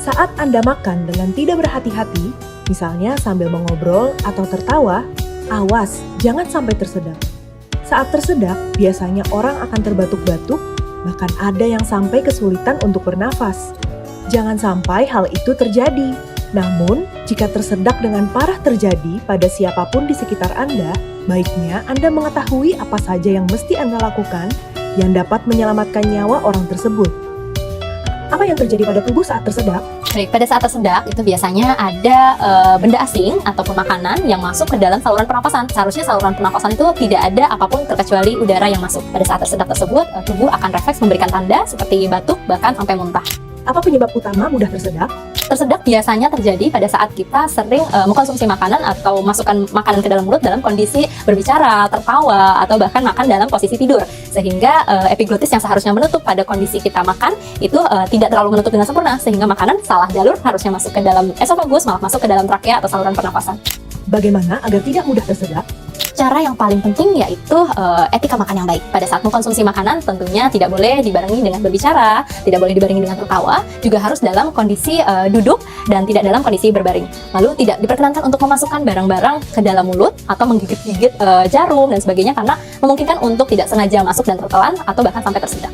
Saat Anda makan dengan tidak berhati-hati, misalnya sambil mengobrol atau tertawa, awas, jangan sampai tersedak. Saat tersedak, biasanya orang akan terbatuk-batuk, bahkan ada yang sampai kesulitan untuk bernafas. Jangan sampai hal itu terjadi. Namun, jika tersedak dengan parah terjadi pada siapapun di sekitar Anda, baiknya Anda mengetahui apa saja yang mesti Anda lakukan yang dapat menyelamatkan nyawa orang tersebut. Apa yang terjadi pada tubuh saat tersedak? Baik, pada saat tersedak itu biasanya ada benda asing ataupun makanan yang masuk ke dalam saluran pernapasan. Seharusnya saluran pernapasan itu tidak ada apapun terkecuali udara yang masuk. Pada saat tersedak tersebut, tubuh akan refleks memberikan tanda seperti batuk, bahkan sampai muntah. Apa penyebab utama mudah tersedak? Tersedak biasanya terjadi pada saat kita sering mengkonsumsi makanan atau masukkan makanan ke dalam mulut dalam kondisi berbicara, tertawa, atau bahkan makan dalam posisi tidur. Sehingga epiglotis yang seharusnya menutup pada kondisi kita makan itu tidak terlalu menutup dengan sempurna, sehingga makanan salah jalur harusnya masuk ke dalam esofagus, malah masuk ke dalam trakea atau saluran pernapasan. Bagaimana agar tidak mudah tersedak? Cara yang paling penting yaitu etika makan yang baik. Pada saat mengkonsumsi makanan tentunya tidak boleh dibarengi dengan berbicara, tidak boleh dibarengi dengan tertawa, juga harus dalam kondisi duduk dan tidak dalam kondisi berbaring. Lalu tidak diperkenankan untuk memasukkan barang-barang ke dalam mulut atau menggigit-gigit jarum dan sebagainya karena memungkinkan untuk tidak sengaja masuk dan tertelan atau bahkan sampai tersedak.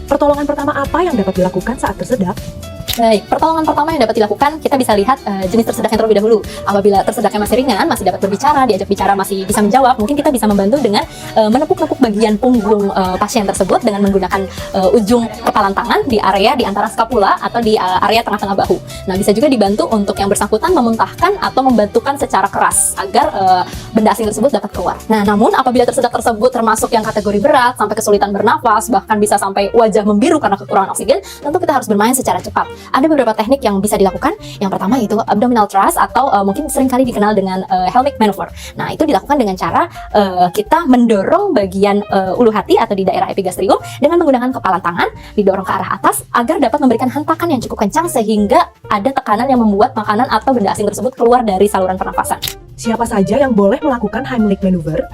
Pertolongan pertama apa yang dapat dilakukan saat tersedak? Baik, pertolongan pertama yang dapat dilakukan, kita bisa lihat jenis tersedaknya terlebih dahulu. Apabila tersedaknya masih ringan, masih dapat berbicara, diajak bicara masih bisa menjawab, mungkin kita bisa membantu dengan menepuk-nepuk bagian punggung pasien tersebut dengan menggunakan ujung kepalan tangan di area di antara skapula atau di area tengah-tengah bahu. Nah, bisa juga dibantu untuk yang bersangkutan memuntahkan atau membantukan secara keras agar benda asing tersebut dapat keluar. Nah, namun apabila tersedak tersebut termasuk yang kategori berat, sampai kesulitan bernafas, bahkan bisa sampai wajah membiru karena kekurangan oksigen, tentu kita harus bermain secara cepat. Ada beberapa teknik yang bisa dilakukan. Yang pertama itu abdominal thrust atau mungkin seringkali dikenal dengan Heimlich maneuver. Nah, itu dilakukan dengan cara kita mendorong bagian ulu hati atau di daerah epigastrium dengan menggunakan kepalan tangan, didorong ke arah atas agar dapat memberikan hentakan yang cukup kencang sehingga ada tekanan yang membuat makanan atau benda asing tersebut keluar dari saluran pernafasan. Siapa saja yang boleh melakukan Heimlich maneuver?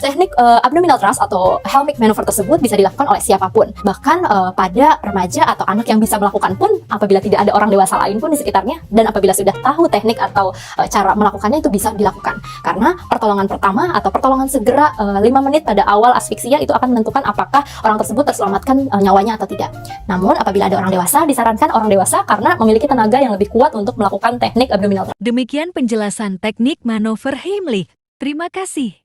Teknik abdominal thrust atau Heimlich maneuver tersebut bisa dilakukan oleh siapapun. Bahkan pada remaja atau anak yang bisa melakukan pun apabila tidak ada orang dewasa lain pun di sekitarnya, dan apabila sudah tahu teknik atau cara melakukannya itu bisa dilakukan. Karena pertolongan pertama atau pertolongan segera 5 menit pada awal asfiksia itu akan menentukan apakah orang tersebut terselamatkan nyawanya atau tidak. Namun apabila ada orang dewasa, disarankan orang dewasa karena memiliki tenaga yang lebih kuat untuk melakukan teknik abdominal thrust. Demikian penjelasan teknik manuver Heimlich. Terima kasih.